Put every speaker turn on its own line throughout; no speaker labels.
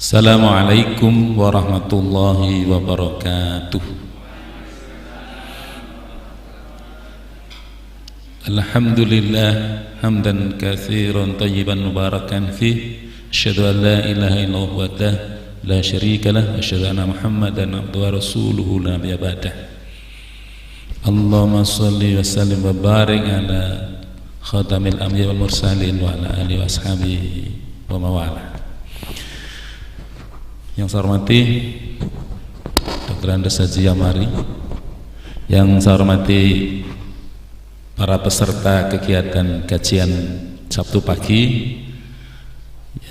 Assalamualaikum warahmatullahi wabarakatuh. Alhamdulillah hamdan katsiran tayyiban mubarakan fih. Asyhadu an la ilaha illallah wahdahu la syarika lah, asyhadu anna Muhammadan abduhu wa rasuluhu la nabiyya ba'dah. Allahumma shalli wa sallim wa barik ala khatamil anbiya wal mursalin wa ala alihi wa ashabihi wa mawala. Yang saya hormati Dr. Andes Haji Yamari, yang saya hormati para peserta kegiatan kajian Sabtu pagi,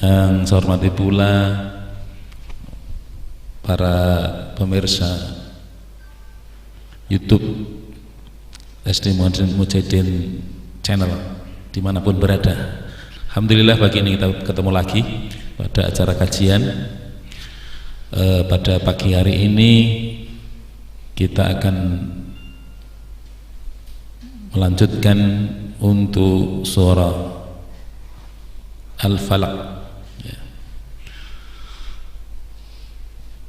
yang saya hormati pula para pemirsa YouTube SD Mujahidin Channel dimanapun berada. Alhamdulillah pagi ini kita ketemu lagi pada acara kajian. Pada pagi hari ini kita akan melanjutkan untuk surah Al-Falaq ya.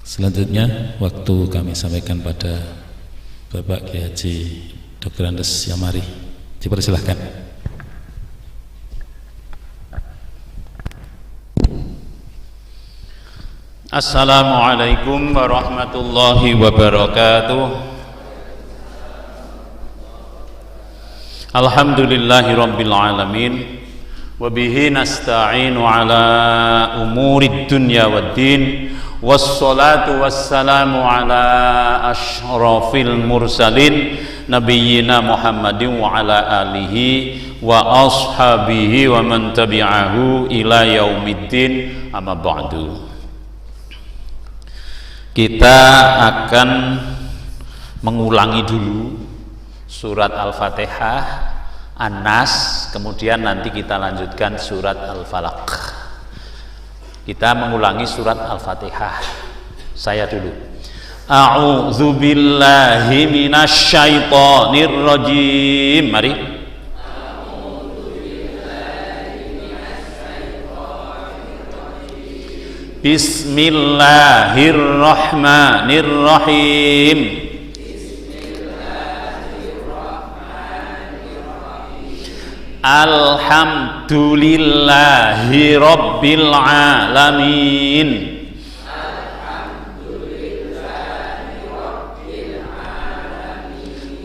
Selanjutnya waktu kami sampaikan pada Bapak Kiai Haji Dr. Andes Yamari, dipersilahkan.
Assalamualaikum warahmatullahi wabarakatuh. Alhamdulillahi rabbil alamin, wabihi nasta'inu ala umurid dunya waddin, wassalatu wassalamu ala ashrafil mursalin nabiyyina Muhammadin wa ala alihi wa ashabihi wa man tabi'ahu ila yaumiddin, amma ba'du. Kita akan mengulangi dulu surat Al-Fatihah, An-Nas, kemudian nanti kita lanjutkan surat Al-Falaq. Kita mengulangi surat Al-Fatihah. Saya dulu. A'udzu billahi minasy syaithanir rajim. Mari. Bismillahirrahmanirrahim. Alhamdulillahi rabbil alamin.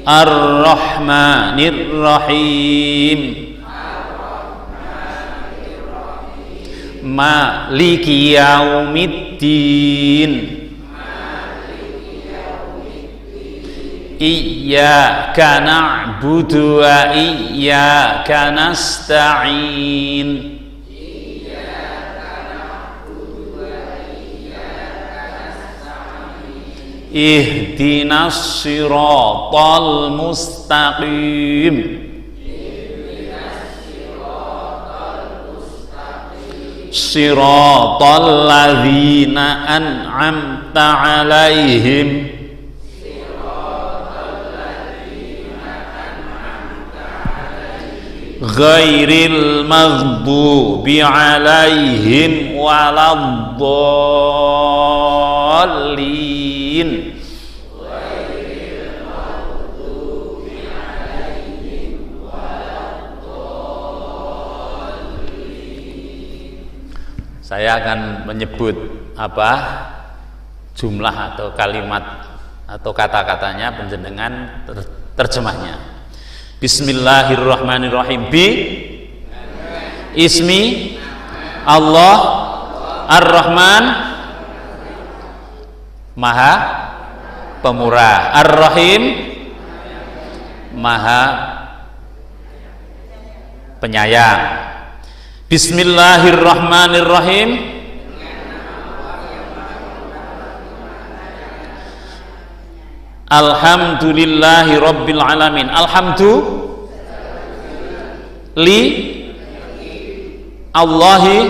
Ar-Rahmanir-Rahim. Maliki yaumiddin. Iyyaka na'budu wa iyyaka nasta'in. Ihdinas siratal mustaqim. Siratal ladzina an'amta 'alaihim ghairil maghdubi 'alaihim waladdallin. Saya akan menyebut jumlah atau kalimat atau kata-katanya, penjenengan terjemahnya. Bismillahirrahmanirrahim. Ismi Allah Ar-Rahman, Maha Pemurah, Ar-Rahim, Maha Penyayang. Bismillahirrahmanirrahim. Alhamdulillahi rabbil alamin. Alhamdulillah Allahi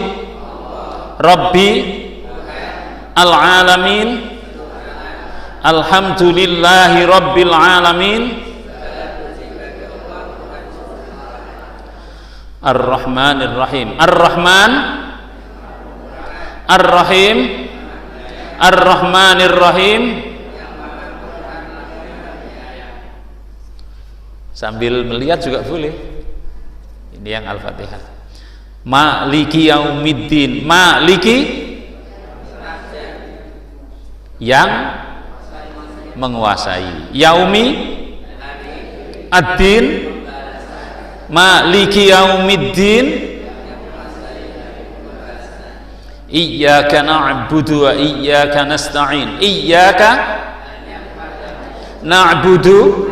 Rabbi al-alamin. Alhamdulillahi rabbil alamin. Ar-Rahmanir Rahim. Ar-Rahman Ar-Rahim, Ar-Rahmanir Rahim. Sambil melihat juga boleh. Ini yang Al-Fatihah. Maliki yaumiddin, maliki yang menguasai, yaumi ad-din, maliki yaumiddin, iyyaka na'budu wa iyyaka nasta'in, iyyaka na'budu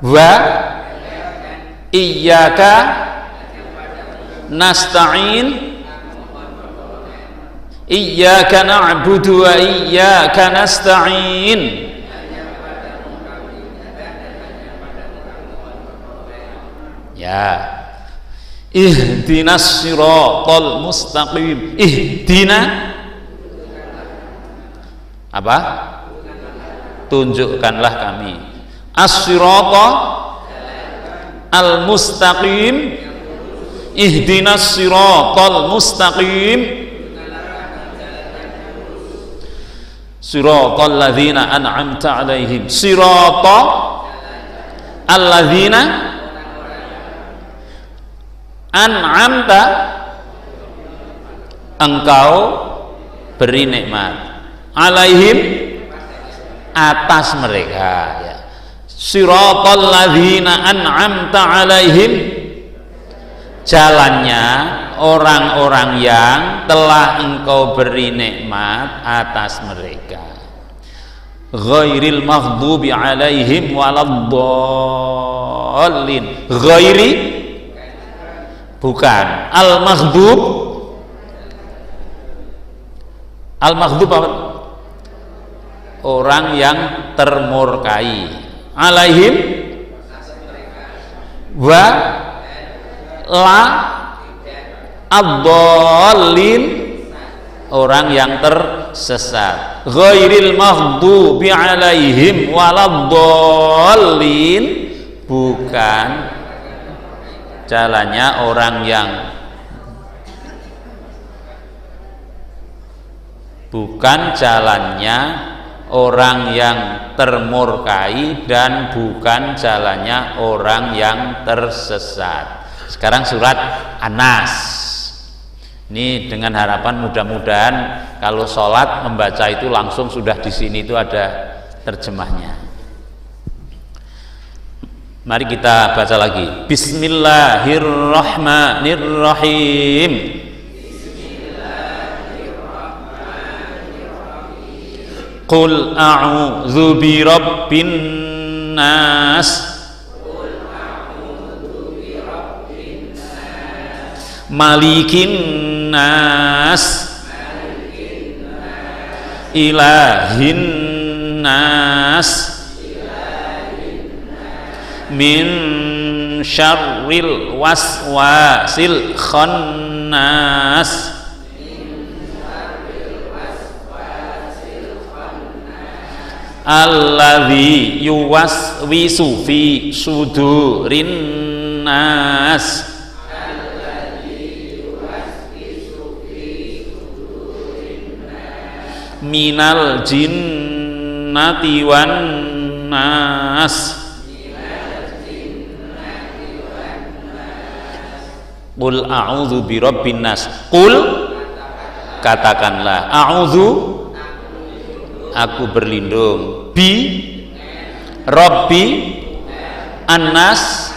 wa iyyaka nasta'in, iyyaka na'budu wa iyyaka nasta'in. Ya, ihdinas siratal mustaqim, ihdina apa? Tunjukkanlah kami as-sirata al-mustaqim, ihdinas siratal mustaqim, siratal ladzina an'amta 'alaihim, siratal alladzina an'amta, engkau beri nikmat, 'alaihim, atas mereka, ya. Siratal ladzina an'amta 'alaihim, jalannya orang-orang yang telah engkau beri nikmat atas mereka. Ghairil maghdubi 'alaihim waladdallin, ghairi bukan, al-maghdub, al-maghdub apa? Orang yang termurkai, 'alaihim wa la ad-dallin, orang yang tersesat. Ghairil maghdubi 'alaihim waladdallin, bukan jalannya orang yang, bukan jalannya orang yang termurkai, dan bukan jalannya orang yang tersesat. Sekarang surat An-Nas. Ini dengan harapan mudah-mudahan kalau sholat membaca itu langsung sudah di sini itu ada terjemahnya. Mari kita baca lagi. Bismillahirrahmanirrahim. Qul a'udzu birabbin nas, malikin nas, ilahin nas, min syarril waswasil khannas, alladzi yuwaswisu fi sudurin nas, minal jinnati wan nas. Qul a'udzu birabbin nas. Qul, katakanlah, a'udzu, aku berlindung, bi rabbi annas.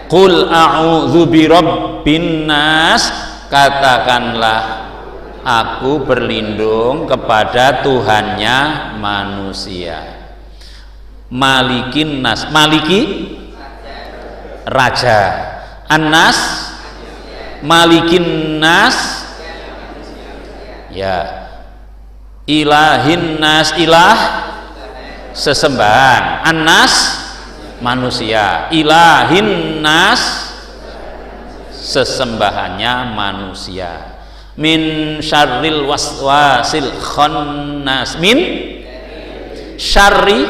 Qul a'udzu birabbin nas, katakanlah aku berlindung kepada Tuhannya manusia. Malikin nas, maliki raja, annas malikin nas, ya, ilahin nas, ilah sesembahan, annas manusia, ilahin nas sesembahannya manusia, min syarril waswasil khannas, min syarri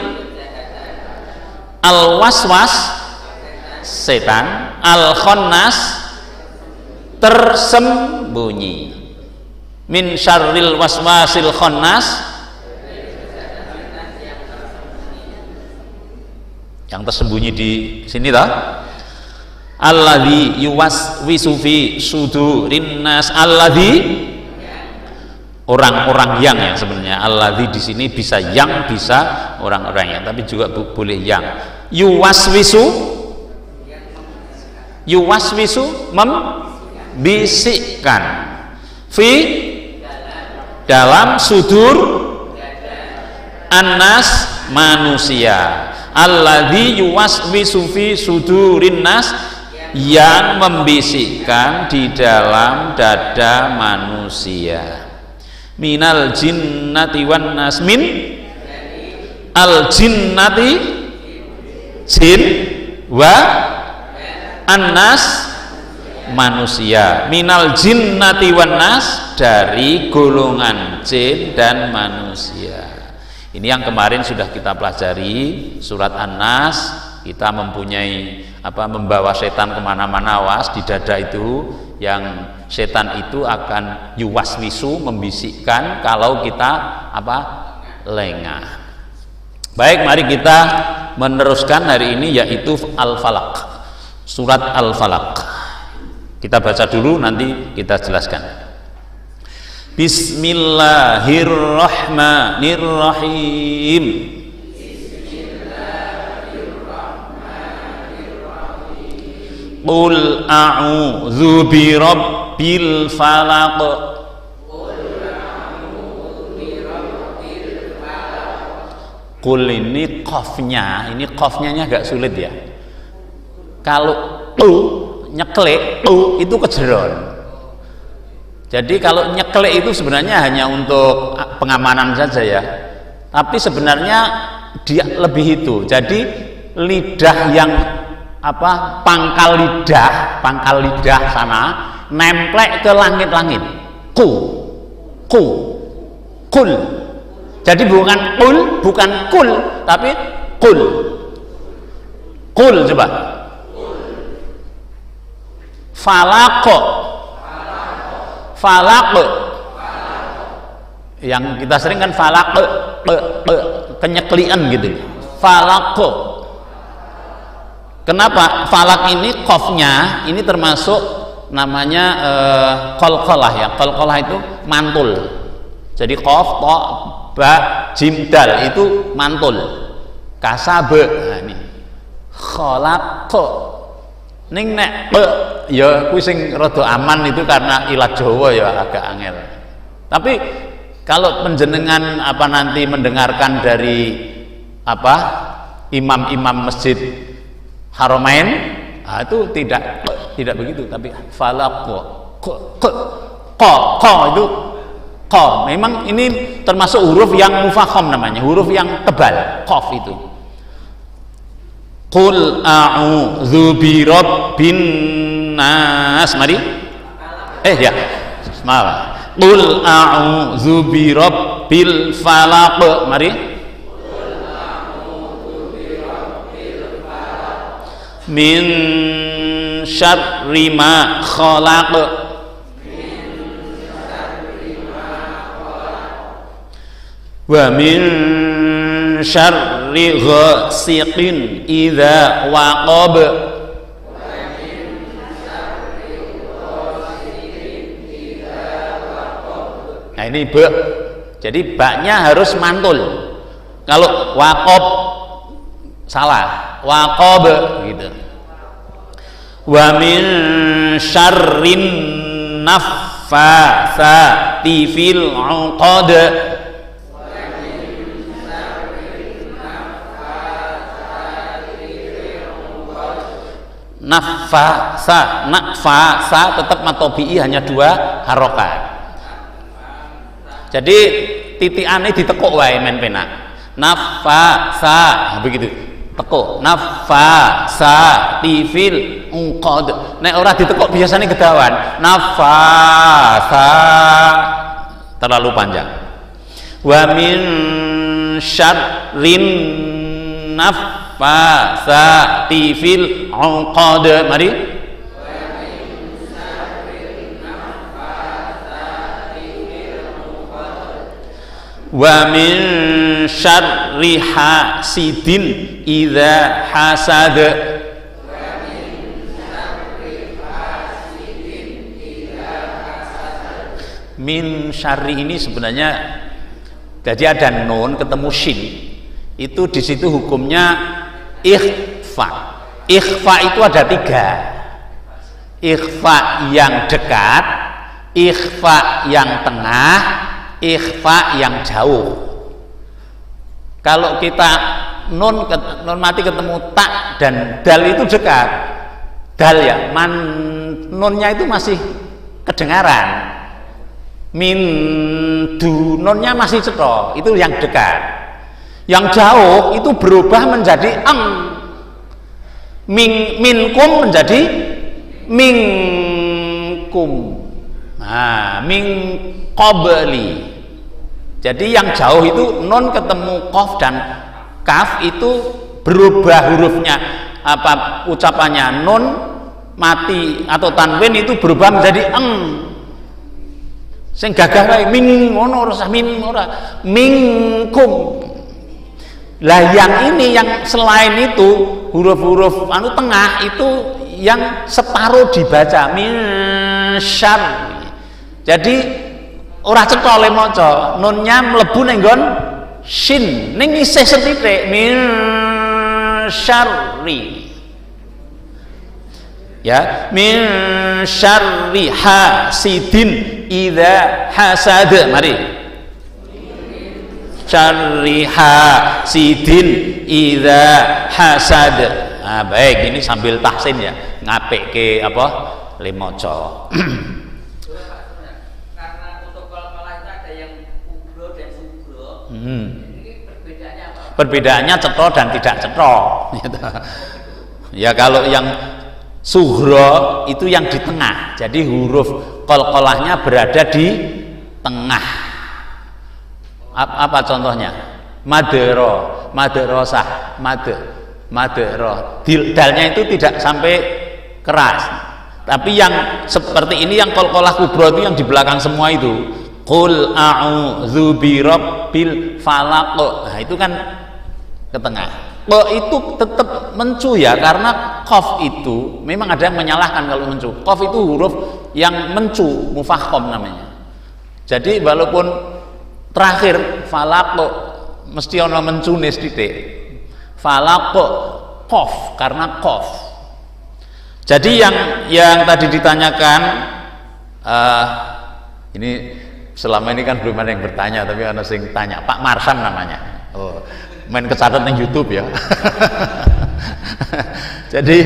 al waswas setan, al khannas tersembunyi, min syarril waswasil khannas, yang tersembunyi di sini toh, alladzi yuwaswisu fi sudurin nas, alladzi orang-orang yang sebenarnya alladzi di sini bisa yang, bisa orang-orang yang, tapi juga boleh yang. Yuwaswisu membisikkan, fi dalam sudur annas manusia, alladzi yuwaswisu fi sudurin nas, yang membisikkan di dalam dada manusia, minal jinnati wan nas, min al jinnati jin, wa annas manusia, minal jinnati wan nas, dari golongan jin dan manusia. Ini yang kemarin sudah kita pelajari surat An-Nas. Kita mempunyai membawa setan kemana-mana, was di dada itu, yang setan itu akan yuwaswisu membisikkan kalau kita lengah. Baik, mari kita meneruskan hari ini, yaitu Al-Falaq, surat Al-Falaq. Kita baca dulu, nanti kita jelaskan. Bismillahirrahmanirrahim. Qul a'udzu birabbil falaq. Qul ini qafnya, agak sulit ya. Kalau nyeklek itu kejeron. Jadi kalau nyeklek itu sebenarnya hanya untuk pengamanan saja ya, tapi sebenarnya dia lebih itu. Jadi lidah yang pangkal lidah sana nemplek ke langit-langit. Kul. Jadi bukan kul, tapi kul. Kul coba. Falaq. Yang kita sering kan falaq, kenyeklian gitu. Falaq. Kenapa? Falaq ini qafnya ini termasuk namanya qalqalah ya. Qalqalah itu mantul. Jadi qaf, ta, ba, jim, dal itu mantul. Kasabe. Nah ini. Khalaq. Ning nek ya kuwi sing rada aman itu karena ilat Jawa ya agak angel. Tapi kalau penjenengan nanti mendengarkan dari imam-imam masjid Haramain, itu tidak begitu, tapi falaq itu memang ini termasuk huruf yang mufakham namanya, huruf yang tebal, qaf itu. Qul a'udzu birabbin nas. Mari. Ya. Bismillah. Qul a'udzu birabbil falaq. Mari. Qul a'udzu birabbil falaq. Min syarri ma khalaq. Wa min syarri ghasiqin idza waqab. Nah ini ba. Jadi baknya harus mantul. Kalau waqab salah, waqab gitu. Wa min syarrin naffatsati fil 'uqad. Nafasa tetap matobi'i hanya 2 harokat. Jadi titiane ditekuk wae men penak. Nafasa begitu. Tekuk. Nafasa tifil unqad. Nek ora ditekuk biasanya kedawan. Nafasa terlalu panjang. Wa min syarrin nafasati fil 'uqad. Mari. Wa min syarri hasidin idza hasad. Min syarri ini sebenarnya jadi ada nun ketemu shin. Itu di situ hukumnya ikhfa. Ikhfa itu ada 3. Ikhfa yang dekat, ikhfa yang tengah, ikhfa yang jauh. Kalau kita nun mati ketemu tak dan dal itu dekat. Dal ya, nunnya itu masih kedengaran. Min du nunnya masih cetok, itu yang dekat. Yang jauh itu berubah menjadi minkum menjadi minkum. Nah, min qabli. Jadi yang jauh itu nun ketemu qaf dan kaf itu berubah hurufnya, apa ucapannya nun mati atau tanwin itu berubah menjadi sing gagah wae min ngono ora min ora minkum. Lah yang ini yang selain itu huruf-huruf tengah itu yang separuh dibaca min syarri. Jadi ora cetha le maca, nunnya mlebu ning nggon shin, ning isih sethithik min syarri. Ya, min syarri hasidin idza hasad. Mari. Syarri hasidin idza hasad. Nah, baik, ini sambil tahsin ya, ngapekke apa le maca.
Karena untuk kol-kolah itu ada yang kubro dan sugro. Ini perbedaannya apa?
Perbedaannya cetha dan tidak cetha. Ya kalau yang sugro itu yang di tengah. Jadi huruf kol-kolahnya berada di tengah. Apa contohnya? Madero, maderosah, madero. Dalnya itu tidak sampai keras. Tapi yang seperti ini yang kol-kolah kubro itu yang di belakang semua itu. Qul a'udzu birabbil falaq. Nah, itu kan ke tengah. Itu tetap mencu ya, karena qaf itu memang ada yang menyalahkan kalau mencu. Qaf itu huruf yang mencu, mufahham namanya. Jadi walaupun terakhir falaq mesti ana mencune sithik. Falaq qaf karena qaf. Jadi yang tadi ditanyakan ini selama ini kan belum ada yang bertanya, tapi ada yang tanya, Pak Marsan namanya. Oh, main kecatat di YouTube ya. Jadi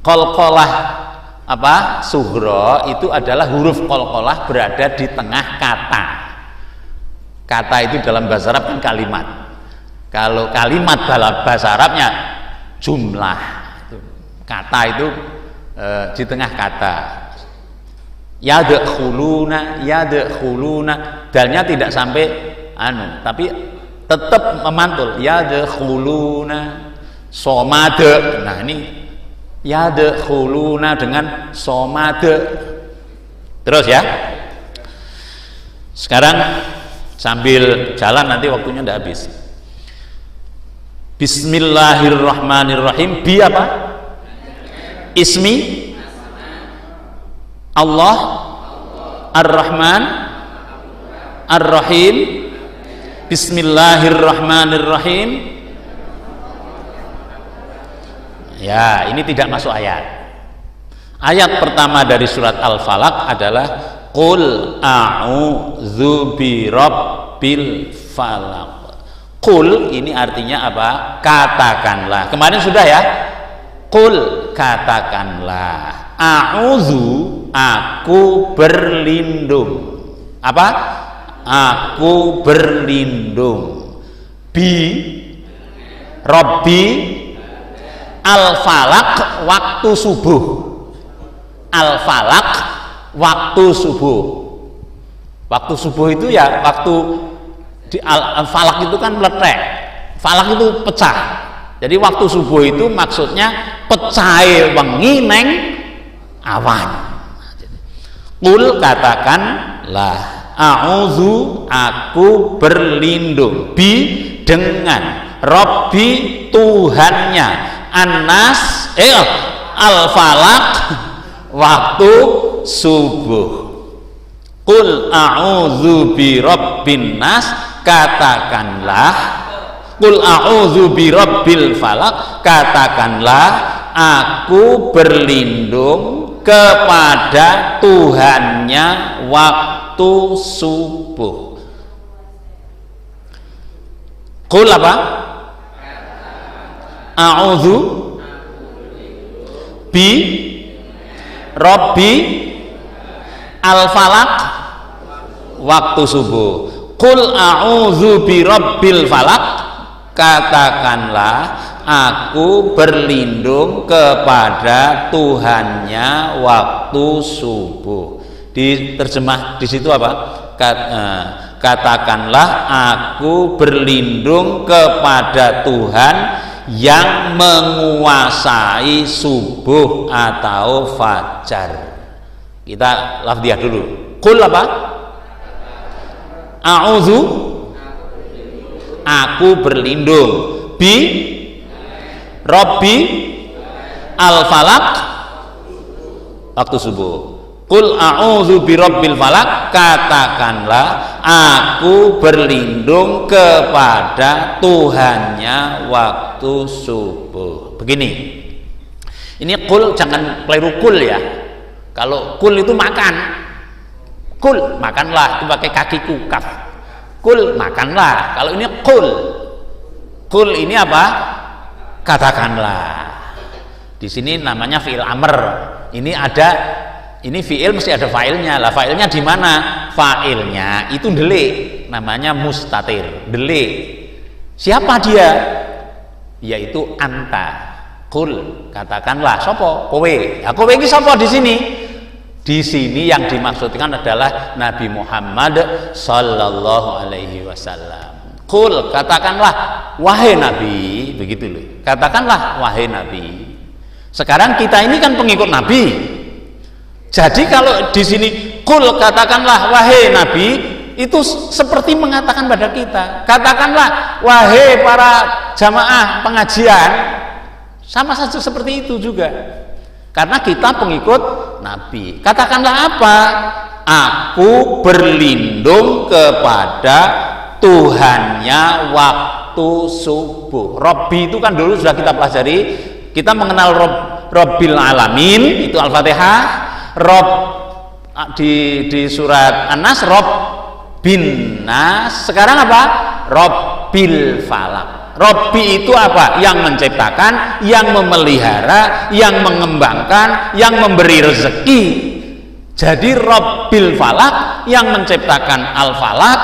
qalqalah apa sughra itu adalah huruf qalqalah berada di tengah kata. Kata itu dalam bahasa Arab kan kalimat. Kalau kalimat dalam bahasa Arabnya jumlah. Kata itu di tengah kata. Yadkhuluna, dalnya tidak sampai tapi tetap memantul. Yadkhuluna, somade. Nah ini yadkhuluna dengan somade. Terus ya. Sekarang sambil jalan nanti waktunya tidak habis. Bismillahirrahmanirrahim. Bi apa? Ismi Allah Ar-Rahman Ar-Rahim. Bismillahirrahmanirrahim. Ya, ini tidak masuk ayat. Ayat pertama dari surat Al-Falaq adalah Qul a'udzu birabbil falaq. Qul ini artinya apa? Katakanlah. Kemarin sudah ya. Qul katakanlah. A'udzu aku berlindung. Apa? Aku berlindung. Bi Rabbi Al-Falaq waktu subuh. Al-Falaq waktu subuh. Waktu subuh itu ya waktu di al-falak itu kan meletek. Falak itu pecah. Jadi waktu subuh itu maksudnya pecah wengi neng awan. Qul katakanlah. a'udzu aku berlindung, bi dengan, Rabbi Tuhannya, An-Nas al-falaq waktu subuh. Qul a'udzu bi rabbin nas, katakanlah, qul a'udzu bi rabbil falaq, katakanlah aku berlindung kepada Tuhannya waktu subuh. Qul apa? A'udzu bi rabbi al-falaq waktu subuh. Qul a'udzu bi rabbil falaq, katakanlah aku berlindung kepada Tuhannya waktu subuh. Diterjemah di situ apa? Katakanlah aku berlindung kepada Tuhan yang menguasai subuh atau fajar. Kita lafdhiyah dulu. Qul apa? A'udzu aku berlindung, bi Rabbi al-falaq waktu subuh. Qul a'udzu bi rabbil falaq, katakanlah aku berlindung kepada Tuhannya waktu subuh. Begini, ini qul jangan keliru kul ya. Kalau kul itu makan, kul makanlah, itu pakai kakiku kaf. Kul makanlah. Kalau ini kul ini apa? Katakanlah. Di sini namanya fi'il amr. Ini fi'il mesti ada fa'ilnya. Lah fa'ilnya di mana? Fa'ilnya itu delik, namanya mustatir, delik. Siapa dia? Yaitu anta. Kul, katakanlah, sopo? Kowe. Ya kowe iki sopo di sini? Di sini yang dimaksudkan adalah Nabi Muhammad sallallahu alaihi wasallam. Kul, katakanlah wahai Nabi, begitu loh. Katakanlah wahai Nabi. Sekarang kita ini kan pengikut Nabi. Jadi kalau di sini kul, katakanlah wahai Nabi, itu seperti mengatakan pada kita. Katakanlah wahai para jamaah pengajian, sama saja seperti itu juga. Karena kita pengikut Nabi. Katakanlah apa? Aku berlindung kepada Tuhannya waktu subuh. Rabbi itu kan dulu sudah kita pelajari. Kita mengenal Rabbil Alamin, itu Al-Fatihah. Rabb di surat An-Nas, Rabbin Nas. Sekarang apa? Rabbil Falaq. Rabbi itu apa? Yang menciptakan, yang memelihara, yang mengembangkan, yang memberi rezeki. Jadi Rabbil Falaq, yang menciptakan Al-Falaq,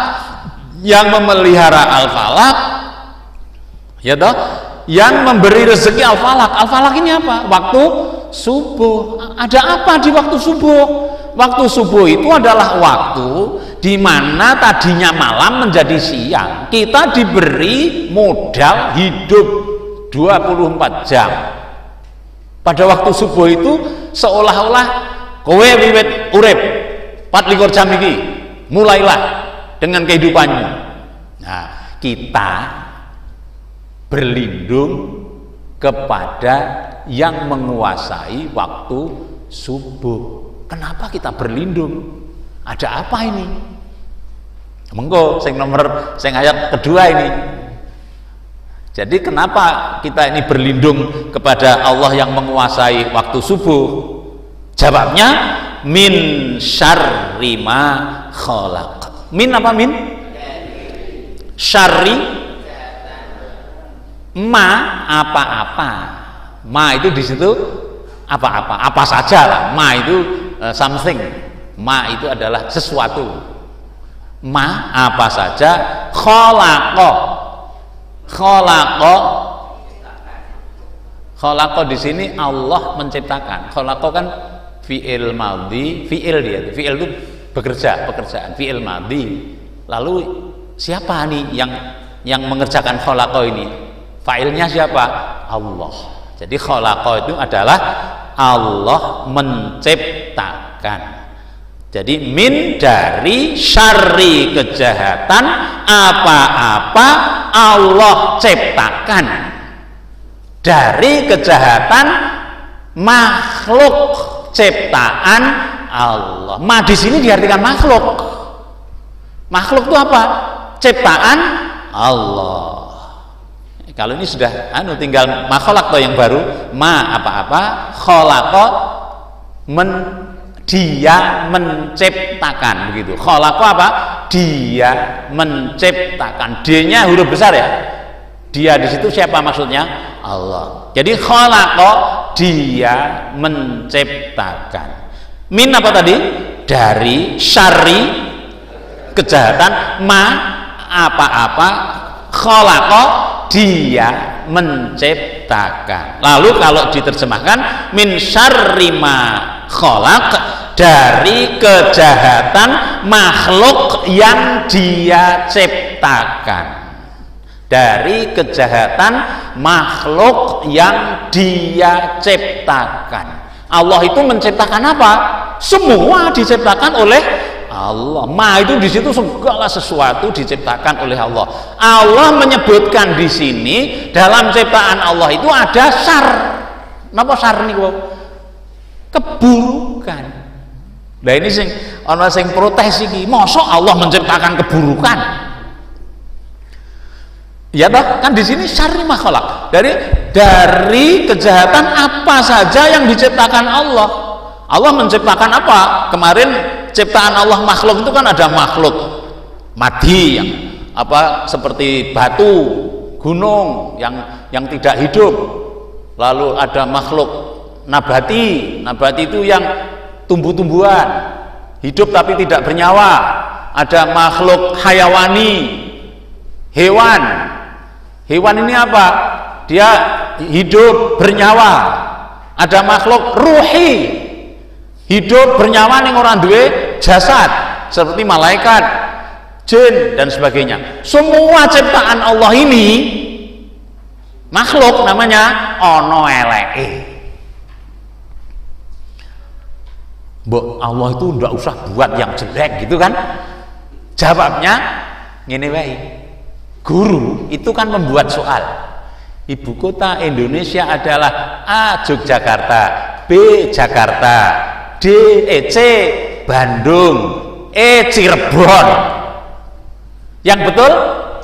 yang memelihara Al-Falaq, ya toh, yang memberi rezeki Al-Falaq. Al-Falaq ini apa? Waktu subuh. Ada apa di waktu subuh? Waktu subuh itu adalah waktu di mana tadinya malam menjadi siang. Kita diberi modal hidup 24 jam. Pada waktu subuh itu seolah-olah kowe wiwit urip 24 jam iki, mulailah dengan kehidupanmu. Nah, kita berlindung kepada yang menguasai waktu subuh. Kenapa kita berlindung? Ada apa ini? Mengko sing ayat kedua ini. Jadi kenapa kita ini berlindung kepada Allah yang menguasai waktu subuh? Jawabnya min syarri ma khalaq. Min apa min? Syarri ma apa-apa. Ma itu di situ apa-apa, apa saja lah. Ma itu something. Ma itu adalah sesuatu. Ma apa saja. Khalaqa di sini Allah menciptakan. Khalaqa kan fi'il madhi, fi'il dia. Fi'il itu bekerja, pekerjaan. Fi'il madhi. Lalu siapa nih yang mengerjakan khalaqa ini? Fa'ilnya siapa? Allah. Jadi khalaqa itu adalah Allah menciptakan. Jadi min dari syarri kejahatan apa-apa Allah ciptakan, dari kejahatan makhluk ciptaan Allah. Ma di sini diartikan makhluk. Makhluk itu apa? Ciptaan Allah. Kalau ini sudah tinggal makhluk atau yang baru, ma apa-apa, khalaqa dia menciptakan, begitu. Khalaqa apa? Dia menciptakan. D-nya huruf besar ya. Dia di situ siapa maksudnya? Allah. Jadi khalaqa dia menciptakan. Min apa tadi? Dari syarri kejahatan, ma apa-apa, khalaqa dia menciptakan. Lalu kalau diterjemahkan min syarri ma khalaq, dari kejahatan makhluk yang dia ciptakan. Dari kejahatan makhluk yang dia ciptakan. Allah itu menciptakan apa? Semua diciptakan oleh Allah. Ma itu di situ segala sesuatu diciptakan oleh Allah. Allah menyebutkan di sini dalam ciptaan Allah itu ada syar. Napa syar niku? Keburukan. Nah ini sing ana sing protes iki, mosok Allah menciptakan keburukan? Ya toh, kan di sini syarri makhluk. Dari kejahatan apa saja yang diciptakan Allah. Allah menciptakan apa? Kemarin ciptaan Allah makhluk itu kan ada makhluk mati yang apa seperti batu, gunung yang tidak hidup. Lalu ada makhluk nabati. Nabati itu yang tumbuh-tumbuhan, hidup tapi tidak bernyawa. Ada makhluk hayawani, hewan. Hewan ini apa? Dia hidup bernyawa. Ada makhluk ruhi, hidup bernyawa ning orang duwe jasad, seperti malaikat, jin dan sebagainya. Semua ciptaan Allah ini makhluk namanya ono eleke. Mbok Allah itu ndak usah buat yang jelek gitu kan? Jawabnya ngene wae. Guru itu kan membuat soal. Ibu kota Indonesia adalah A. Yogyakarta, B. Jakarta, C. Bandung, E. Cirebon. Yang betul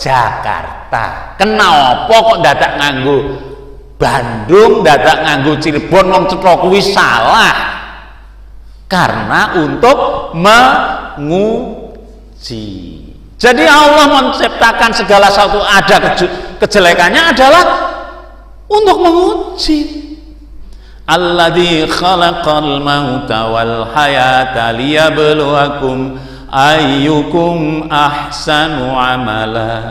Jakarta. Kenapa kok dadak nganggo Bandung, dadak nganggo Cirebon, wong cetha kuwi salah. Karena untuk menguji. Jadi Allah menciptakan segala sesuatu ada kejelekannya adalah untuk menguji. Alladzi khalaqal mauta wal hayata liyabluwakum ayyukum ahsanu amala.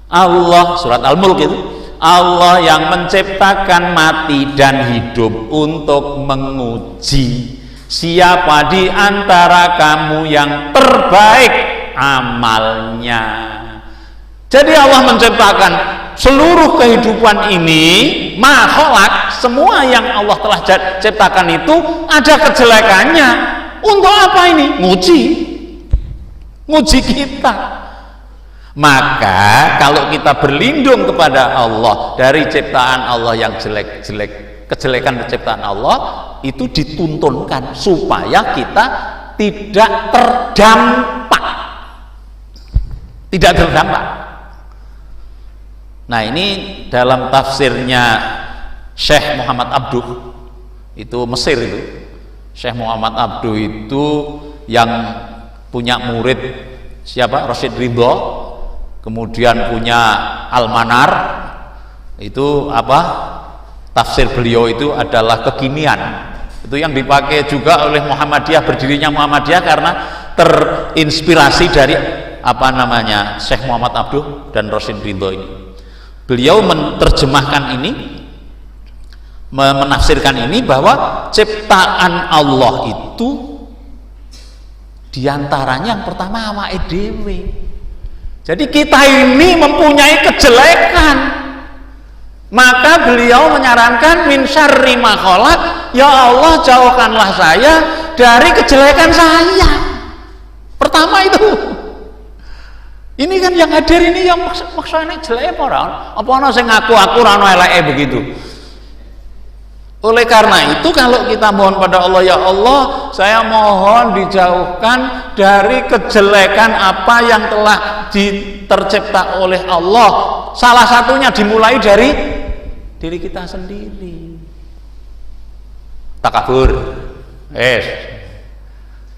Allah, surat Al-Mulk itu, Allah yang menciptakan mati dan hidup untuk menguji siapa di antara kamu yang terbaik amalnya. Jadi Allah menciptakan seluruh kehidupan ini, makhluk, semua yang Allah telah ciptakan itu ada kejelekannya. Untuk apa ini? Nguji kita. Maka kalau kita berlindung kepada Allah dari ciptaan Allah yang jelek-jelek, kejelekan ciptaan Allah itu dituntunkan supaya kita tidak terdampak. Tidak terdampak. Nah ini dalam tafsirnya Syekh Muhammad Abduh, itu Mesir itu. Syekh Muhammad Abduh itu yang punya murid siapa? Rasyid Ridho, kemudian punya Al-Manar. Itu apa? Tafsir beliau itu adalah kekinian. Itu yang dipakai juga oleh Muhammadiyah, berdirinya Muhammadiyah karena terinspirasi dari apa namanya Syekh Muhammad Abduh dan Rasyid Ridho ini. Beliau menerjemahkan ini, menafsirkan ini bahwa ciptaan Allah itu diantaranya yang pertama awake dhewe. Jadi kita ini mempunyai kejelekan, maka beliau menyarankan min syarri ma khalaq, ya Allah jauhkanlah saya dari kejelekan saya. Pertama itu. Ini kan yang hadir ini yang maksudnya jelek apa? Apa ana sing ngaku aku ora ana eleke begitu. Oleh karena itu kalau kita mohon pada Allah, ya Allah, saya mohon dijauhkan dari kejelekan apa yang telah tercipta oleh Allah. Salah satunya dimulai dari diri kita sendiri. Takabur.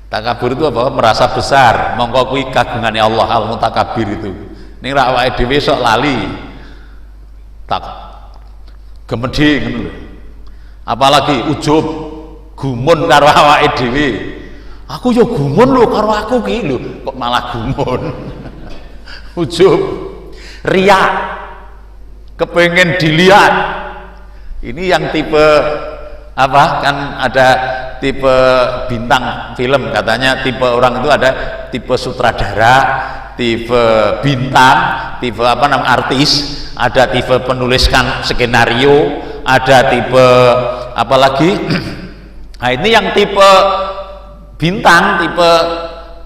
Takabur itu apa? Merasa besar, mongko kuwi kagungane Allah, al-mutakabir itu. Ning ra awake dhewe sok lali. Tak gemedhe ngono lho. Apalagi ujub, gumun karo awake dhewe. Aku yo gumun lho karo aku ki lho, kok malah gumun. Ujub, riya, kepengen dilihat. Ini yang tipe apa? Kan ada tipe bintang film, katanya tipe orang itu ada tipe sutradara, tipe bintang, tipe apa namanya artis, ada tipe penuliskan skenario, ada tipe apa lagi? Nah ini yang tipe bintang, tipe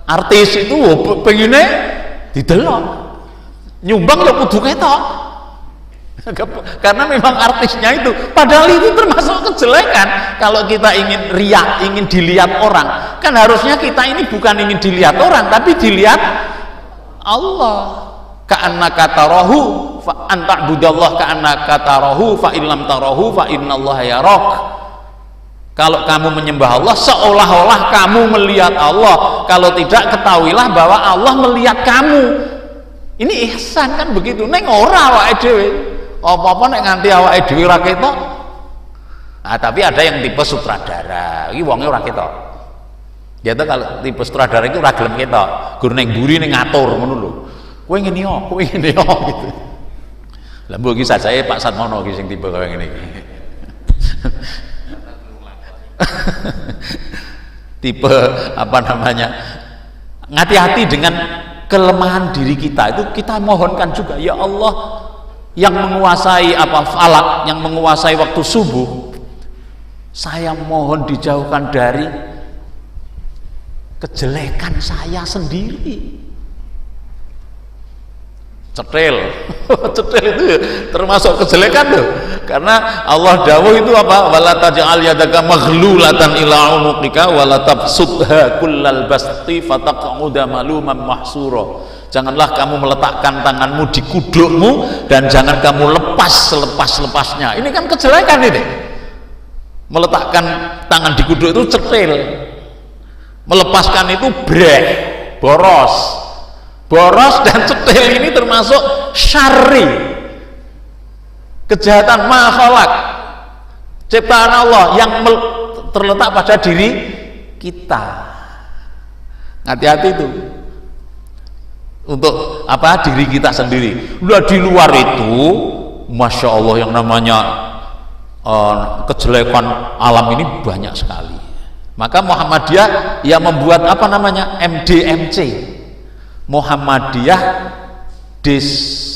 artis itu pengennya didelok, nyumbang lo kudu ketok. Karena memang artisnya itu, padahal itu termasuk kejelekan. Kalau kita ingin riya, ingin dilihat orang, kan harusnya kita ini bukan ingin dilihat orang, tapi dilihat Allah. Ka'annaka tarahu fa anta budallah ka'annaka tarahu fa illam tarahu fa innallaha yarak. Kalau kamu menyembah Allah seolah-olah kamu melihat Allah, kalau tidak ketahuilah bahwa Allah melihat kamu. Ini ihsan kan begitu. Neng ora awake dhewe. Apa-apa nek nganti awake dhewe ora ketok. Nah, tapi ada yang tipe sutradara. Iki wonge ora ketok. Ya to kalau tipe sutradara itu ora gelem ketok. Gur ning mburi ning ngatur ngono lho. Kowe ngene yo, kowe ngene yo gitu. Lah mbok iki sajae Pak Satmono iki sing tipe kaya ngene iki. Tipe apa namanya? Hati-hati dengan kelemahan diri kita. Itu kita mohonkan juga, ya Allah, yang menguasai apa falak, yang menguasai waktu subuh, saya mohon dijauhkan dari kejelekan saya sendiri. Cetil cetil itu termasuk kejelekan tuh, karena Allah dawuh itu apa? Wala taj'al yadaka maghlulatan ila unuqika wala tabsutha kullal basti fataq'uda maluman mahsura. Janganlah kamu meletakkan tanganmu di kudukmu dan jangan kamu lepas selepas-lepasnya. Ini kan kejelekan ini. Meletakkan tangan di kuduk itu cetil. Melepaskan itu breh, boros. Boros dan cetil ini termasuk syarri. Kejahatan makhluk ciptaan Allah yang terletak pada diri kita. Hati-hati itu. Untuk apa? Diri kita sendiri. Udah di luar itu, masya Allah, yang namanya kejelekan alam ini banyak sekali. Maka Muhammadiyah yang membuat apa namanya MDMC, Muhammadiyah Distarter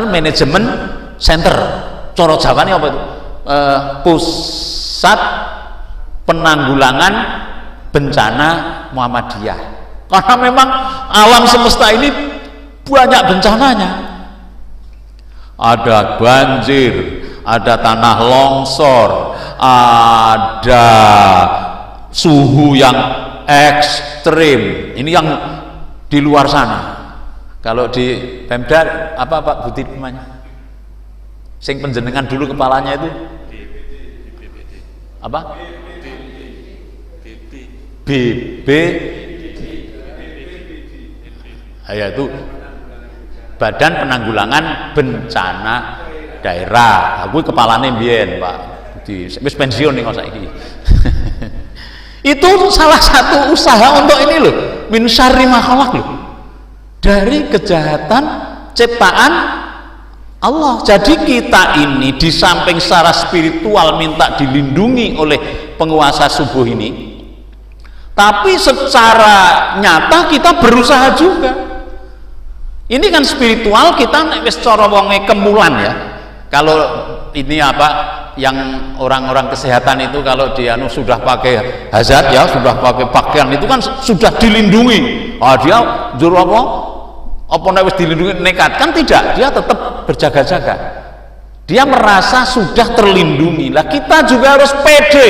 Management Center. Coro Jawane apa itu? Pusat Penanggulangan Bencana Muhammadiyah. Karena memang alam semesta ini banyak bencananya. Ada banjir, ada tanah longsor, ada suhu yang ekstrim. Ini yang di luar sana. Kalau di Pemda apa Pak Budi namanya? Sing penjenengan dulu kepalanya itu apa? Yaitu Badan Penanggulangan Bencana Daerah. Aku kepalane mbiyen Pak Budi, wis pensiun ning saiki. Itu salah satu usaha untuk ini loh, min syarri ma khalaq loh, dari kejahatan ciptaan Allah. Jadi kita ini di samping secara spiritual minta dilindungi oleh penguasa subuh ini, tapi secara nyata kita berusaha juga. Ini kan spiritual, kita nek wis cara wonge kemulan ya. Kalau ini apa yang orang-orang kesehatan itu kalau dia sudah pakai hazard ya, sudah pakai pakaian itu kan sudah dilindungi. Dia juru apa wis dilindungi nekat kan tidak, dia tetap berjaga-jaga. Dia merasa sudah terlindungi. Lah kita juga harus pede,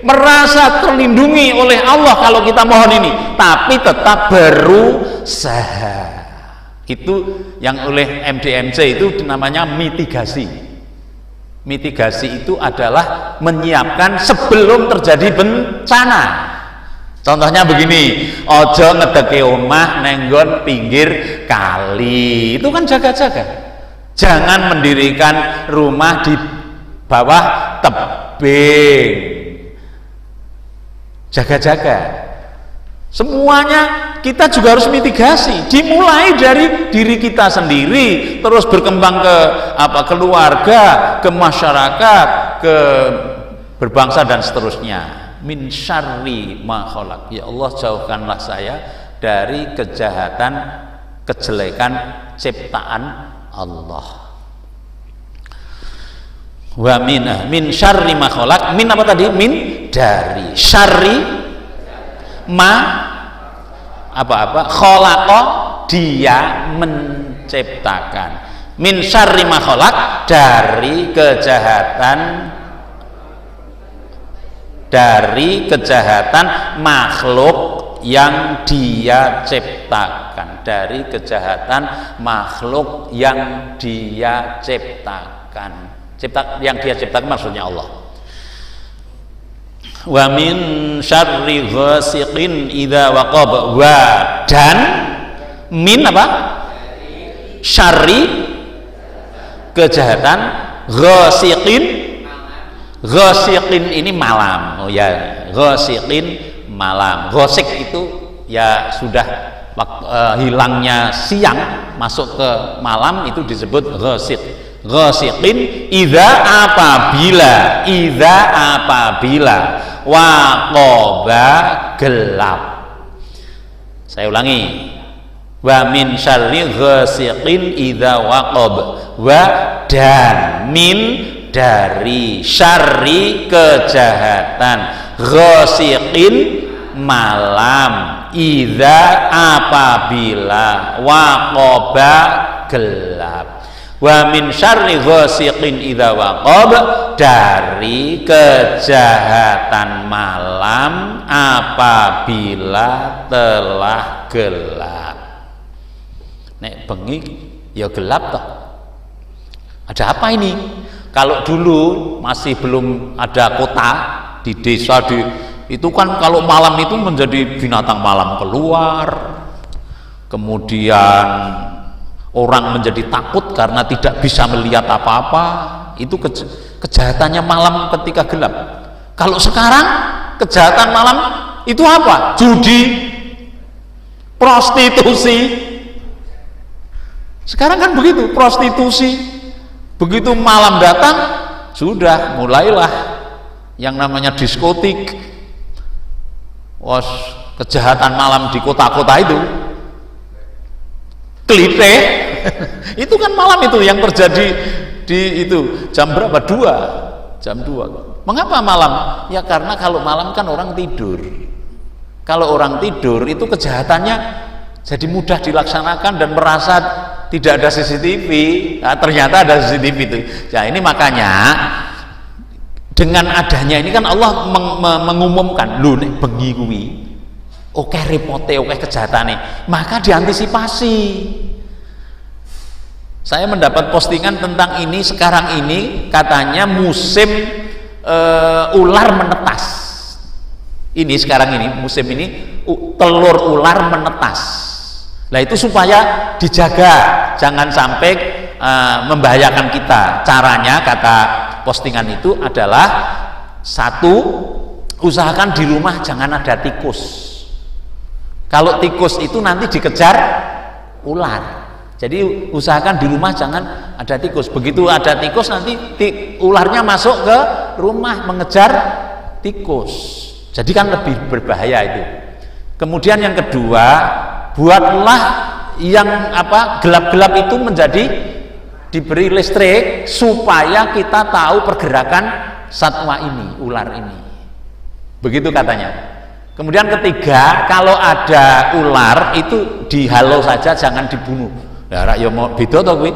merasa terlindungi oleh Allah kalau kita mohon ini, tapi tetap berusaha. Itu yang oleh MDMC itu namanya mitigasi. Mitigasi itu adalah menyiapkan sebelum terjadi bencana. Contohnya begini, ojo ngedeke omah nenggon pinggir kali, itu kan jaga-jaga. Jangan mendirikan rumah di bawah tebing, jaga-jaga. Semuanya kita juga harus mitigasi, dimulai dari diri kita sendiri, terus berkembang ke keluarga, ke masyarakat, ke berbangsa dan seterusnya. Min syarri ma khalaq. Ya Allah, jauhkanlah saya dari kejahatan, kejelekan ciptaan Allah. Wa min syarri ma khalaq. Min apa tadi? Min dari syarri ma apa-apa khalaqa, dia menciptakan. Min syarri ma khalaq, dari kejahatan makhluk yang dia ciptakan, dari kejahatan makhluk yang dia ciptakan. Yang dia ciptakan maksudnya Allah. Wa min syarri ghasiqin idza waqab. Wa dan min apa? Syarri kejahatan, ghasiqin. Ghasiqin ini malam. Oh ya, ghasiqin malam. Ghasiq itu ya sudah hilangnya siang masuk ke malam, itu disebut ghasiq. Ghasiqin idza apabila waqaba gelap. Saya ulangi, wa min syarri ghasiqin idza waqab. Wa dan min dari syarri kejahatan, ghasiqin malam, idza apabila waqaba gelap. Wa min syarri ghasiqin idza waqab, dari kejahatan malam apabila telah gelap. Nek bengi ya gelap toh. Ada apa ini? Kalau dulu masih belum ada kota, di desa itu kan kalau malam itu menjadi binatang malam keluar, kemudian orang menjadi takut karena tidak bisa melihat apa-apa. Itu kejahatannya malam ketika gelap. Kalau sekarang kejahatan malam itu apa? Judi, prostitusi. Sekarang kan begitu, prostitusi. Begitu malam datang, sudah mulailah yang namanya diskotik. Kejahatan malam di kota-kota itu, klite. Itu kan malam itu yang terjadi di itu jam berapa? 2. Jam 2. Mengapa malam? Ya karena kalau malam kan orang tidur. Kalau orang tidur itu kejahatannya jadi mudah dilaksanakan dan merasa tidak ada CCTV. Nah, ternyata ada CCTV itu. Nah, ini makanya dengan adanya ini kan Allah mengumumkan, lho nek bengi kuwi oke repote, oke kejahatane, maka diantisipasi. Saya mendapat postingan tentang ini sekarang ini, katanya musim ular menetas. Ini sekarang ini musim ini telur ular menetas. Nah itu supaya dijaga, jangan sampai membahayakan kita. Caranya, kata postingan itu adalah, satu, usahakan di rumah jangan ada tikus. Kalau tikus itu nanti dikejar ular. Jadi usahakan di rumah jangan ada tikus. Begitu ada tikus nanti ularnya masuk ke rumah mengejar tikus. Jadi kan lebih berbahaya itu. Kemudian yang kedua, buatlah yang gelap-gelap itu menjadi diberi listrik supaya kita tahu pergerakan satwa ini, ular ini. Begitu katanya. Kemudian ketiga, kalau ada ular itu dihalau saja, jangan dibunuh. Ya rak yo mau beda to kuwi.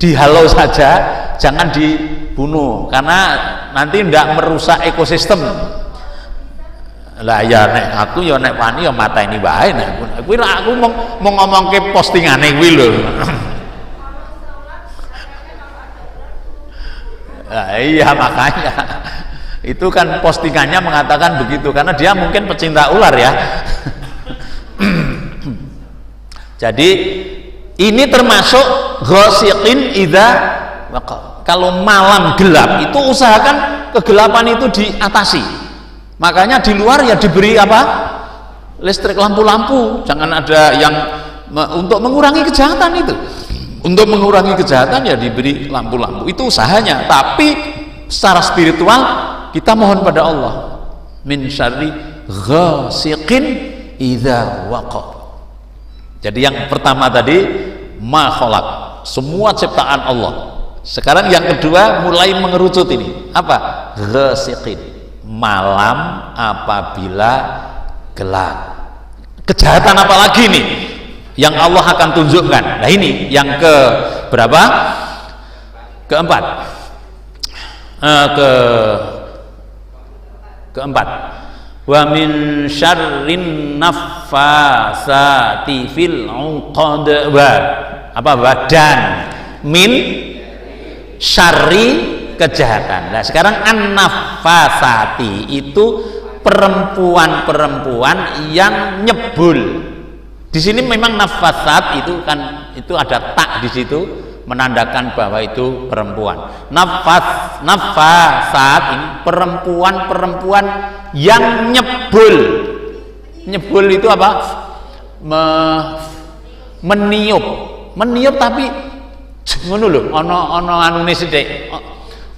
Dihalau saja, jangan dibunuh karena nanti ndak merusak ekosistem. Lah ya nek aku ya nek wani ya mata ini wae nek kuwi aku mau ngomongke postingane kuwi lho. Nah, iya makanya itu kan postingannya mengatakan begitu karena dia mungkin pecinta ular ya. Jadi ini termasuk ghasiqin idza waqa. Kalau malam gelap itu usahakan kegelapan itu diatasi. Makanya di luar ya diberi apa? Listrik, lampu-lampu. Jangan ada yang untuk mengurangi kejahatan itu. Untuk mengurangi kejahatan ya diberi lampu-lampu. Itu usahanya. Tapi secara spiritual kita mohon pada Allah. Min syarri ghasiqin idza waqa. Jadi yang pertama tadi ma khalaq, semua ciptaan Allah. Sekarang yang kedua mulai mengerucut ini. Apa? Ghasiqin, malam apabila gelap. Kejahatan apa lagi nih yang Allah akan tunjukkan? Nah ini yang ke berapa? Keempat. Keempat. Wa min syarrin naffasati fil 'uqad. Apa dan min syarri kejahatan. Nah, sekarang an-naffasati itu perempuan-perempuan yang nyebul. Di sini memang nafasat itu kan itu ada tak di situ menandakan bahwa itu perempuan. Nafasat ini perempuan-perempuan yang nyebul. Nyebul itu apa? Meniup. Meniup tapi ngono lho, ana anune sithik.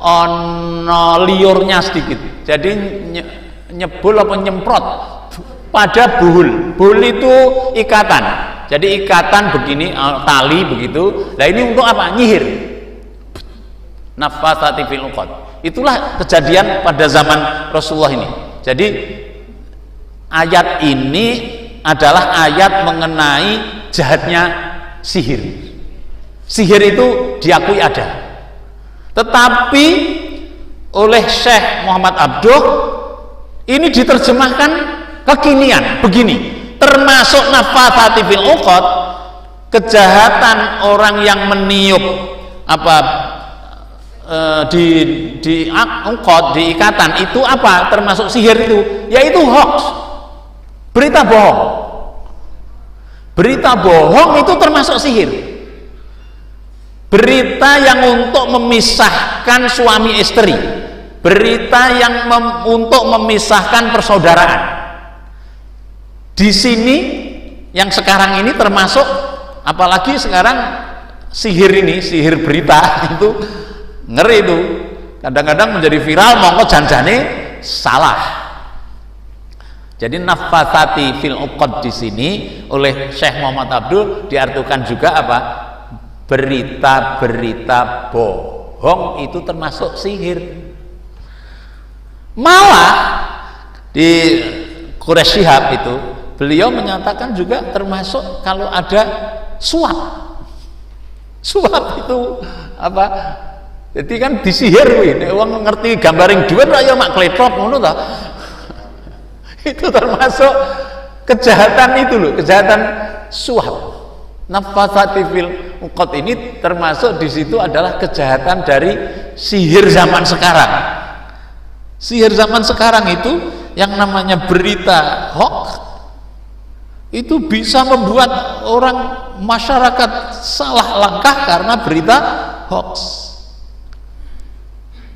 Ana liurnya sedikit. Jadi nyebul apa nyemprot pada buhul. Buhul itu ikatan. Jadi ikatan begini, tali begitu. Nah ini untuk apa? Nyihir. Nafasati fil 'uqad. Itulah kejadian pada zaman Rasulullah ini. Jadi ayat ini adalah ayat mengenai jahatnya sihir. Sihir itu diakui ada. Tetapi oleh Syekh Muhammad Abduh ini diterjemahkan kekinian begini. Termasuk nafasati fil 'uqad, kejahatan orang yang meniup apa di uqad, di ikatan itu apa? Termasuk sihir itu, yaitu hoax, berita bohong. Berita bohong itu termasuk sihir. Berita yang untuk memisahkan suami istri, berita yang untuk memisahkan persaudaraan. Di sini yang sekarang ini termasuk, apalagi sekarang sihir ini, sihir berita itu ngeri itu. Kadang-kadang menjadi viral, mongko janjane salah. Jadi nafasati fil 'uqad di sini oleh Syekh Muhammad Abdul diartikan juga apa? Berita-berita bohong itu termasuk sihir. Malah di Quraisy Shihab itu beliau menyatakan juga termasuk kalau ada suap. Suap itu apa? Jadi kan disihir kuwi. Nek wong ngerti gambaring dhuwit ra ya mak kletrop ngono ta. Itu termasuk kejahatan itu loh, kejahatan suap. Nafasati fil 'uqad ini termasuk di situ adalah kejahatan dari sihir zaman sekarang. Sihir zaman sekarang itu yang namanya berita hoax itu bisa membuat orang masyarakat salah langkah karena berita hoax.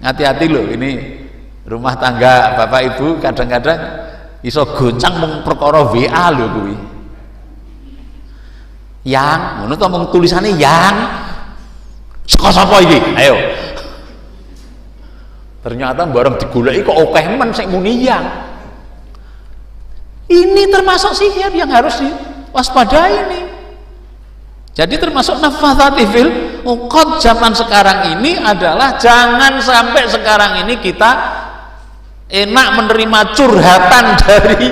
Hati-hati loh, ini rumah tangga bapak ibu kadang-kadang iso goncang mung perkara WA lho kuwi. Yang ngono to mung tulisane yang saka sapa iki? Ayo. Ternyata bareng digoleki kok akeh men sing muni yang. Ini termasuk sihir yang harus diwaspadai ini. Jadi termasuk naffatsati fil uqad zaman sekarang ini adalah jangan sampai sekarang ini kita enak menerima curhatan dari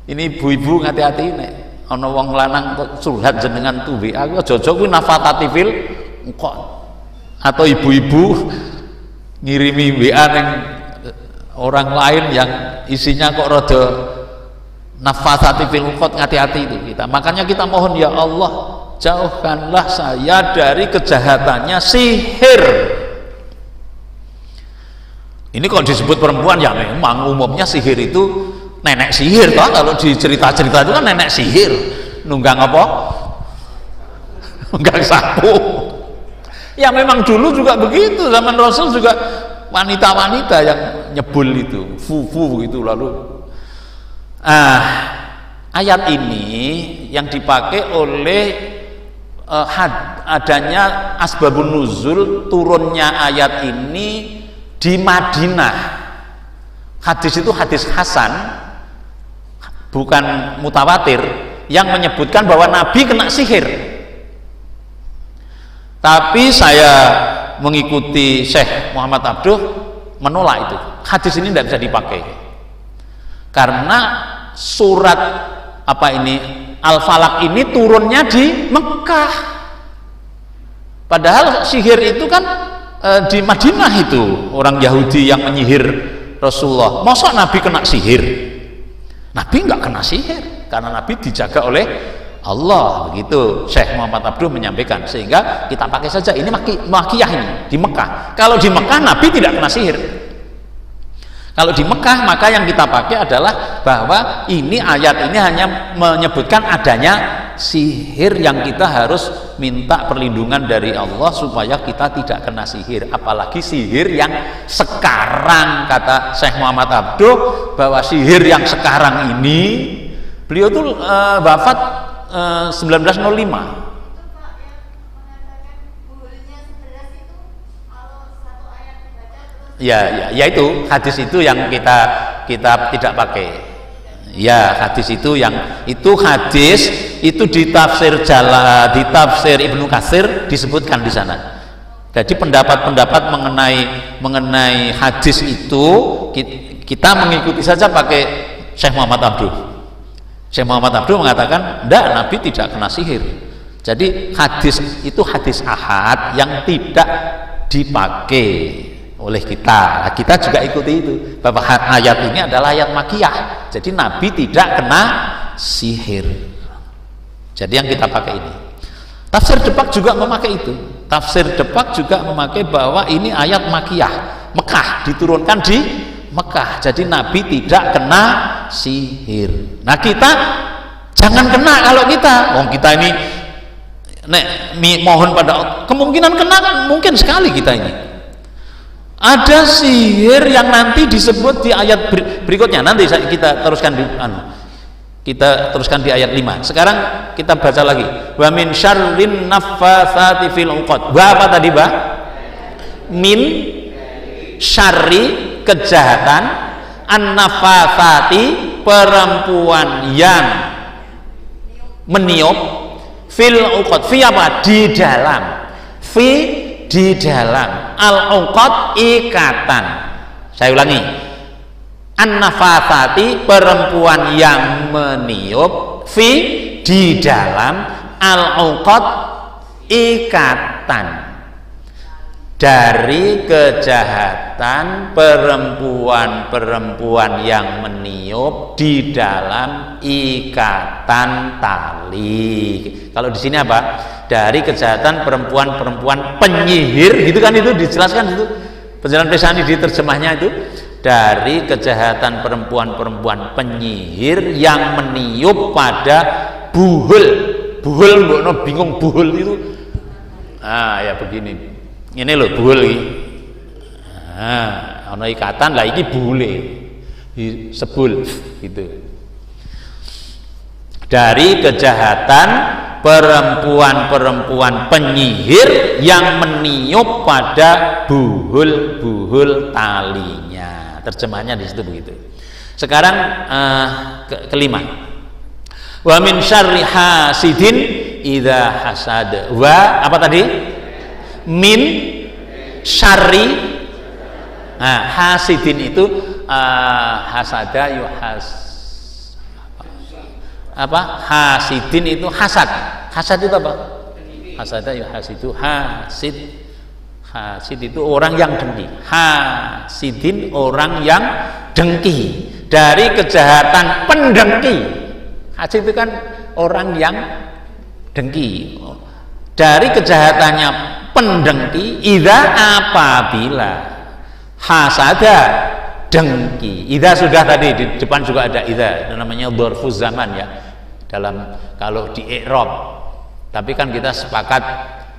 ini ibu-ibu, hati-hati nek ana wong lanang curhat jenengan tuwe aku aja kuwi naffatsati fil uqad, atau ibu-ibu ngirimi WA ning orang lain yang isinya kok rada naffatsati fil uqad, hati-hati itu kita. Makanya kita mohon, ya Allah, jauhkanlah saya dari kejahatannya sihir. Ini kalau disebut perempuan ya memang umumnya sihir itu nenek sihir toh, kalau di cerita-cerita itu kan nenek sihir nunggang apa? Nunggang sapu. Ya memang dulu juga begitu, zaman Rasul juga wanita-wanita yang nyebul itu, fufu gitu. Lalu ayat ini yang dipakai oleh adanya asbabun nuzul turunnya ayat ini di Madinah. Hadis itu hadis hasan, bukan mutawatir, yang menyebutkan bahwa Nabi kena sihir. Tapi saya mengikuti Syekh Muhammad Abduh menolak itu. Hadis ini tidak bisa dipakai karena surat apa ini Al-Falaq ini turunnya di Mekah, padahal sihir itu kan di Madinah itu orang Yahudi yang menyihir Rasulullah. Masa Nabi kena sihir? Nabi nggak kena sihir karena Nabi dijaga oleh Allah, begitu Syekh Muhammad Abduh menyampaikan. Sehingga kita pakai saja ini makiyah ini di Mekah. Kalau di Mekah Nabi tidak kena sihir. Kalau di Mekah maka yang kita pakai adalah bahwa ini ayat ini hanya menyebutkan adanya sihir yang kita harus minta perlindungan dari Allah supaya kita tidak kena sihir. Apalagi sihir yang sekarang, kata Syekh Muhammad Abduh bahwa sihir yang sekarang ini, beliau tuh wafat 1905. Ya itu hadis itu yang kita tidak pakai. Ya, hadis itu yang itu hadis itu di tafsir Ibnu Katsir disebutkan di sana. Jadi pendapat-pendapat mengenai hadis itu kita mengikuti saja pakai Syekh Muhammad Abduh. Syekh Muhammad Abduh mengatakan tidak, Nabi tidak kena sihir. Jadi hadis itu hadis ahad yang tidak dipakai oleh kita. Nah, kita juga ikuti itu bahwa ayat ini adalah ayat makiyah, jadi Nabi tidak kena sihir. Jadi yang kita pakai ini. Tafsir Depak juga memakai itu. Tafsir Depak juga memakai bahwa ini ayat makiyah, Mekah, diturunkan di Mekah, jadi Nabi tidak kena sihir. Nah kita jangan kena. Kalau kita ini mohon pada kemungkinan kena kan mungkin sekali kita ini. Ada sihir yang nanti disebut di ayat berikutnya. Nanti kita teruskan di ayat 5. Sekarang kita baca lagi. Wa min syarrin naffatsati fil uqad. Wa apa tadi, Mbak? Min syarri, kejahatan, an-naffatsati, perempuan yang meniup, fil uqad, fi apa? Di dalam, fi di dalam, al-uqad ikatan. Saya ulangi, an-naffatsati, perempuan yang meniup, fi di dalam, al-uqad ikatan. Dari kejahatan perempuan-perempuan yang meniup di dalam ikatan tali. Kalau di sini apa? Dari kejahatan perempuan-perempuan penyihir, gitu kan, itu dijelaskan itu. Penjelasan Pesani di terjemahnya itu, dari kejahatan perempuan-perempuan penyihir yang meniup pada buhul. Buhul, mbokno bingung buhul itu. Ya begini. Ini loh buhul iki. Ana ikatan lah, iki buhule. Sebul gitu. Dari kejahatan perempuan-perempuan penyihir yang meniup pada buhul-buhul talinya. Terjemahnya di situ begitu. Sekarang kelima. Wa min syarri hasidin idza hasad. Wa apa tadi? Min syarri. Nah, hasidin itu hasada yuhas apa? Hasidin itu hasad. Hasad itu apa? Hasada yuhasidu. Hasid itu orang yang dengki. Hasidin orang yang dengki. Dari kejahatan pendengki. Hasid itu kan orang yang dengki. Dari kejahatannya pendengki, idza apabila hasada dengki. Idza sudah tadi di depan juga ada idza, namanya dzarfuz zaman ya. Dalam kalau di i'rab. Tapi kan kita sepakat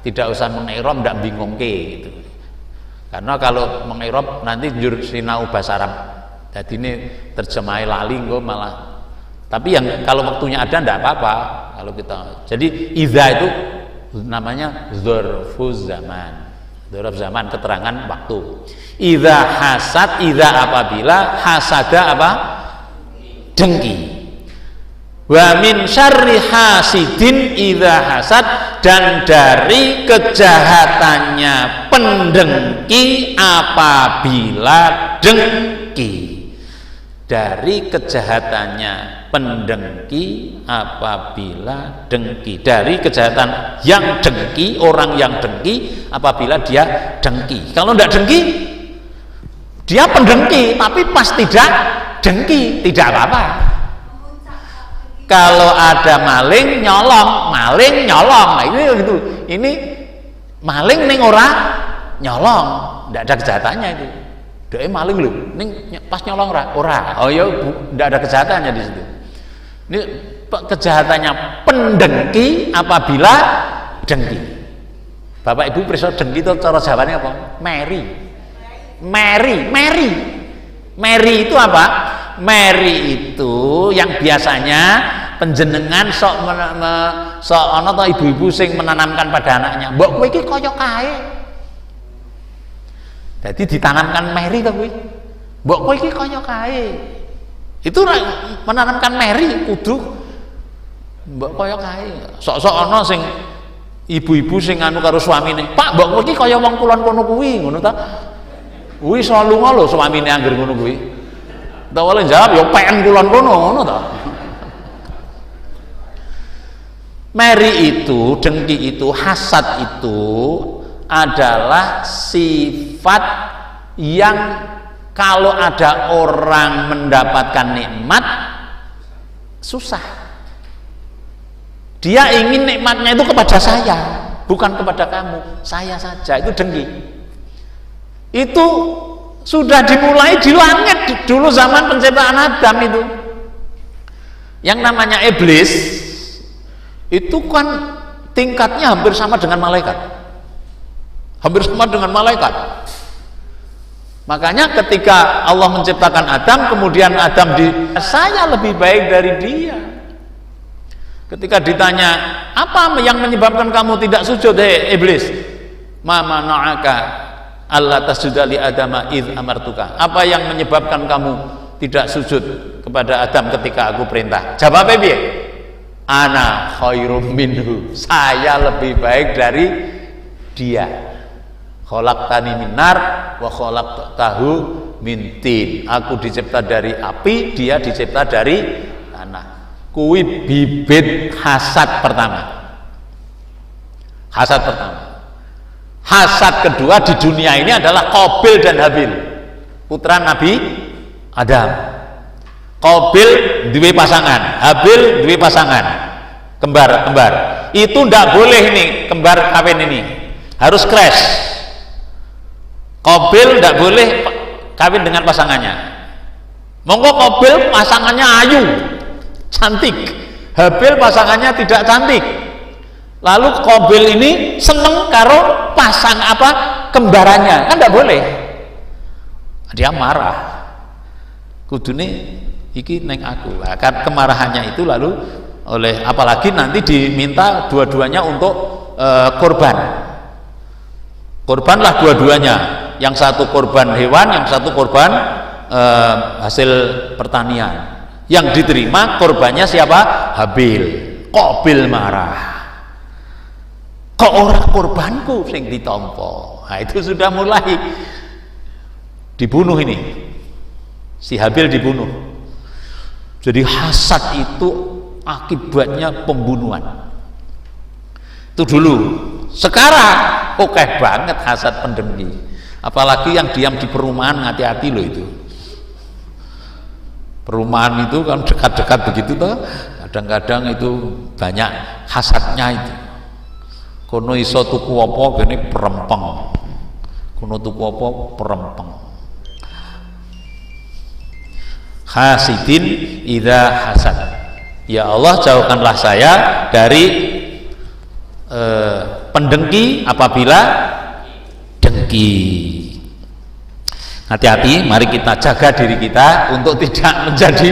tidak usah mengi'rab, ndak bingung gitu. Karena kalau mengi'rab nanti njur sinau bahasa Arab. Jadi ini terjemah lali engko malah. Tapi yang kalau waktunya ada ndak apa-apa kalau kita. Jadi idza itu namanya dzarfuz zaman. Dzarf zaman keterangan waktu. Idza hasad, idza apabila hasada apa? Dengki. Wa min syarri hasidin idza hasad, dan dari kejahatannya pendengki apabila dengki. Dari kejahatannya pendengki apabila dengki. Dari kejahatan yang dengki, orang yang dengki apabila dia dengki. Kalau tidak dengki, dia pendengki, tapi pas tidak dengki tidak apa-apa. Kalau ada maling nyolong, nah ini gitu. Ini maling ning ora nyolong, ndak ada kejahatannya itu. Dek maling lho, ning pas nyolong ora. Oh ya ndak ada kejahatannya di situ. Ini kejahatannya pendengki apabila dengki. Bapak Ibu pirsa dengki itu cara Jawane apa? Meri itu apa? Meri itu yang biasanya penjenengan sok ana ta ibu-ibu sing menanamkan pada anaknya, mbok kowe iki kaya kae. Jadi ditanamkan meri to kuwi. Mbok kowe iki kaya kae. Itu menanamkan meri kudu mbok kaya kae. Sok-sok ana sing ibu-ibu sing anu karo suamine, "Pak, mbok kowe iki kaya wong kulon kono kuwi," ngono ta. Kuwi iso lunga lho suamine angger ngono kuwi. Tawale jawab ya pengen kulon kono ngono ta. Meri itu, dengki itu, hasad itu adalah sifat yang kalau ada orang mendapatkan nikmat susah. Dia ingin nikmatnya itu kepada saya, bukan kepada kamu, saya saja. Itu dengki. Itu sudah dimulai di langit dulu zaman penciptaan Adam itu. Yang namanya iblis itu kan tingkatnya hampir sama dengan malaikat. Hampir sama dengan malaikat. Makanya ketika Allah menciptakan Adam, kemudian Adam saya lebih baik dari dia. Ketika ditanya, apa yang menyebabkan kamu tidak sujud, iblis? Ma mana'aka Allah tasjuda li Adama id amartuka. Apa yang menyebabkan kamu tidak sujud kepada Adam ketika aku perintah? Jawabnya piye? Ana khairum minhu. Saya lebih baik dari dia. Khalaqtani min nar wa khalaqtahu min tin. Aku dicipta dari api, dia dicipta dari tanah. Kuwi bibit hasad pertama. Hasad pertama. Hasad kedua di dunia ini adalah Qabil dan Habil, putra Nabi Adam. Qabil duwe pasangan, Habil duwe pasangan, kembar. Itu ndak boleh nih kembar kawin ini, harus crash. Qabil ndak boleh kawin dengan pasangannya. Monggo Qabil pasangannya ayu, cantik. Habil pasangannya tidak cantik. Lalu Qabil ini seneng karo pasang kembarannya, kan tidak boleh. Dia marah. Kudune iki neng aku. Nah, kan kemarahannya itu lalu oleh apalagi nanti diminta dua-duanya untuk korban. Korbanlah dua-duanya. Yang satu korban hewan, yang satu korban hasil pertanian. Yang diterima korbannya siapa? Habil. Qabil marah. kok ora korbanku sing ditampa. Nah, itu sudah mulai dibunuh ini. Si Habil dibunuh. Jadi hasad itu akibatnya pembunuhan. Itu dulu. Sekarang oke banget hasad pendengki. Apalagi yang diam di perumahan, hati-hati loh itu. Perumahan itu kan dekat-dekat begitu toh, kadang-kadang itu banyak hasadnya itu. Kono iso tuku apa gini perempeng. Kono tuku apa perempeng. Hasidin idza hasad. Ya Allah, jauhkanlah saya dari pendengki apabila dengki. Hati-hati, mari kita jaga diri kita untuk tidak menjadi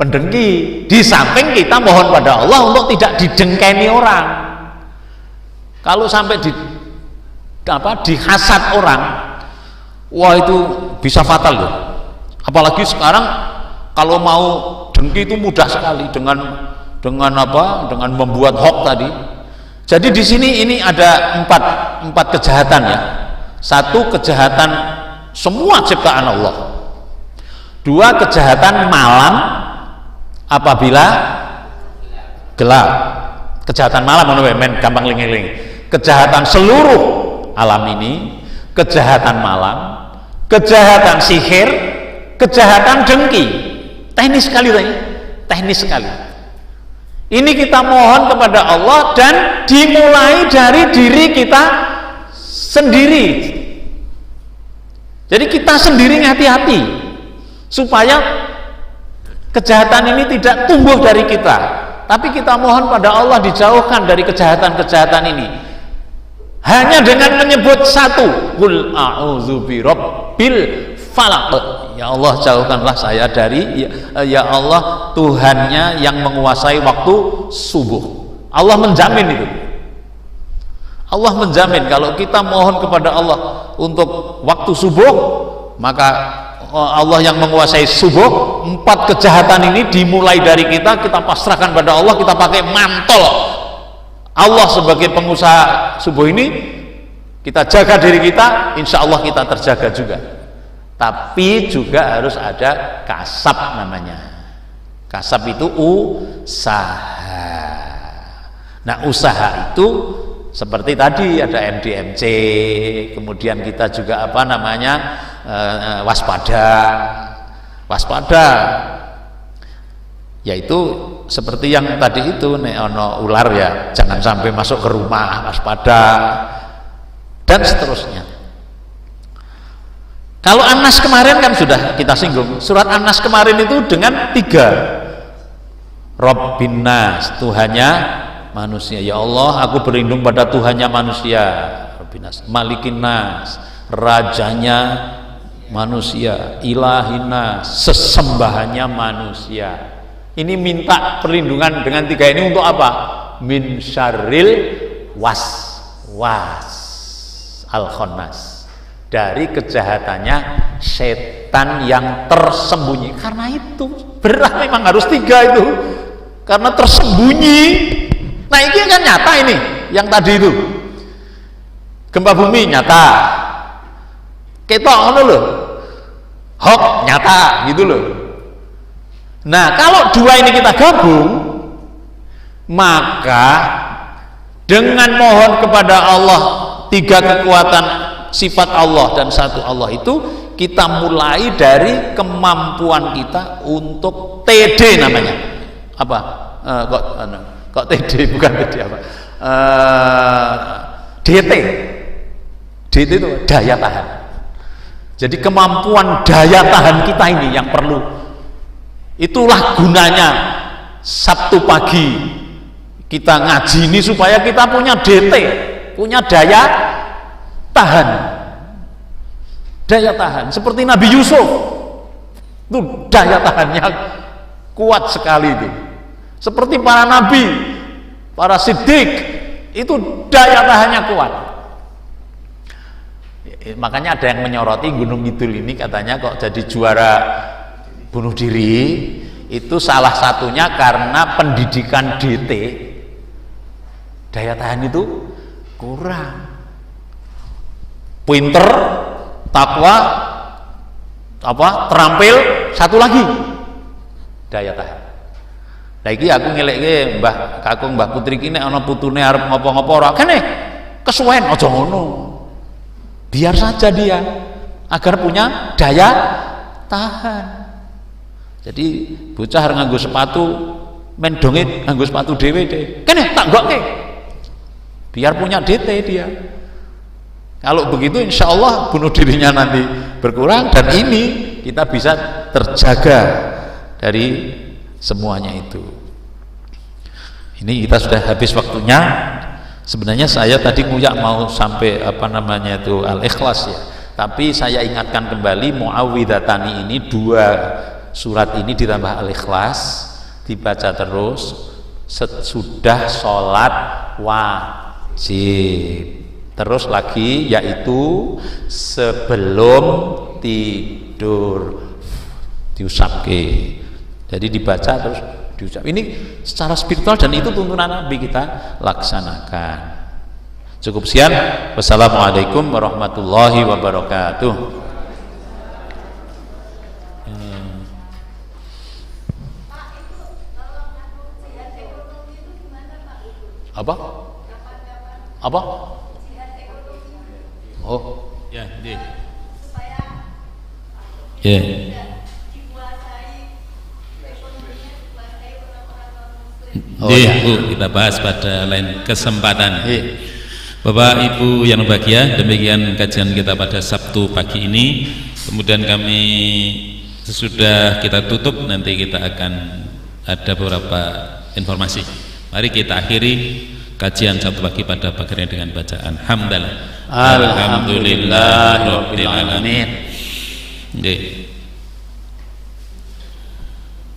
pendengki. Di samping kita mohon pada Allah untuk tidak didengkeni orang. Kalau sampai dihasad orang, wah itu bisa fatal loh. Apalagi sekarang kalau mau dengki itu mudah sekali dengan membuat hoax tadi. Jadi di sini ini ada empat kejahatan ya. Satu, kejahatan semua ciptaan Allah. Dua, kejahatan malam apabila gelap. Kejahatan malam men gampang ling-ling. Kejahatan seluruh alam ini, kejahatan malam, kejahatan sihir, kejahatan dengki. Teknis sekali tadi. Teknis sekali. Ini kita mohon kepada Allah dan dimulai dari diri kita sendiri. Jadi kita sendiri hati-hati supaya kejahatan ini tidak tumbuh dari kita, tapi kita mohon pada Allah dijauhkan dari kejahatan-kejahatan ini. Hanya dengan menyebut satu, qul a'udzu birabbil falaq. Ya Allah, jauhkanlah saya dari ya Allah, Tuhannya yang menguasai waktu subuh. Allah menjamin itu. Allah menjamin kalau kita mohon kepada Allah untuk waktu subuh, maka Allah yang menguasai subuh. 4 kejahatan ini dimulai dari kita pasrahkan pada Allah, kita pakai mantel Allah sebagai pengusaha subuh ini, kita jaga diri kita, insya Allah kita terjaga juga. Tapi juga harus ada kasab namanya. Kasab itu usaha. Nah, usaha itu seperti tadi ada MDMC, kemudian kita juga waspada, yaitu seperti yang tadi itu nek ono ular ya jangan sampai masuk ke rumah, waspada, dan seterusnya. Kalau An-Nas kemarin kan sudah kita singgung, surat An-Nas kemarin itu dengan 3 Rabbin Nas, Tuhannya manusia. Ya Allah, aku berlindung pada Tuhannya manusia, Rabbinas, Malikin Nas, rajanya manusia, Ilahinas, sesembahannya manusia. Ini minta perlindungan dengan 3 ini untuk apa? Min syarril was al-khannas, dari kejahatannya setan yang tersembunyi. Karena itu berat, memang harus 3 itu, karena tersembunyi. Nah ini kan nyata, ini yang tadi itu gempa bumi nyata, ketok ngono lho, hoax nyata gitu loh. Nah kalau 2 ini kita gabung, maka dengan mohon kepada Allah 3 kekuatan sifat Allah dan 1 Allah itu, kita mulai dari kemampuan kita untuk TD namanya. Apa? Kok TD, bukan TD apa? DT itu daya tahan. Jadi kemampuan daya tahan kita ini yang perlu. Itulah gunanya Sabtu pagi kita ngaji ini, supaya kita punya DT, punya daya tahan. Daya tahan seperti Nabi Yusuf itu daya tahannya kuat sekali itu. Seperti para nabi, para siddiq, itu daya tahannya kuat. Makanya ada yang menyoroti Gunung Kidul ini, katanya kok jadi juara bunuh diri. Itu salah satunya karena pendidikan DT, daya tahan itu kurang. Pinter, takwa, terampil, satu lagi daya tahan. Lah iki aku ngelekke Mbah Kakung Mbah Putri ki nek ana putune arep ngopo-ngopo ora kene kesuwen, aja ngono. Biar saja dia agar punya daya tahan. Jadi bocah arep nganggo sepatu men dongit nganggo sepatu dhewe deh. Kene tak nggokke. Biar punya DT dia. Kalau begitu insya Allah bunuh dirinya nanti berkurang dan ini kita bisa terjaga dari semuanya itu. Ini kita sudah habis waktunya. Sebenarnya saya tadi nguyak mau sampai Al-Ikhlas ya. Tapi saya ingatkan kembali Muawwidhatani ini, 2 surat ini ditambah Al-Ikhlas dibaca terus sesudah sholat wajib. Terus lagi yaitu sebelum tidur diusapke. Jadi dibaca terus diucap. Ini secara spiritual dan itu tuntunan Nabi, kita laksanakan. Cukup sekian. Wassalamualaikum warahmatullahi wabarakatuh. Apa? Oh,
ya, ya. Bu, kita bahas pada lain kesempatan. Bapak Ibu yang berbahagia, demikian kajian kita pada Sabtu pagi ini. Kemudian kami sesudah kita tutup nanti kita akan ada beberapa informasi. Mari kita akhiri kajian Sabtu pagi pada pagi ini dengan bacaan hamdalah. Alhamdulillahirabbil alamin.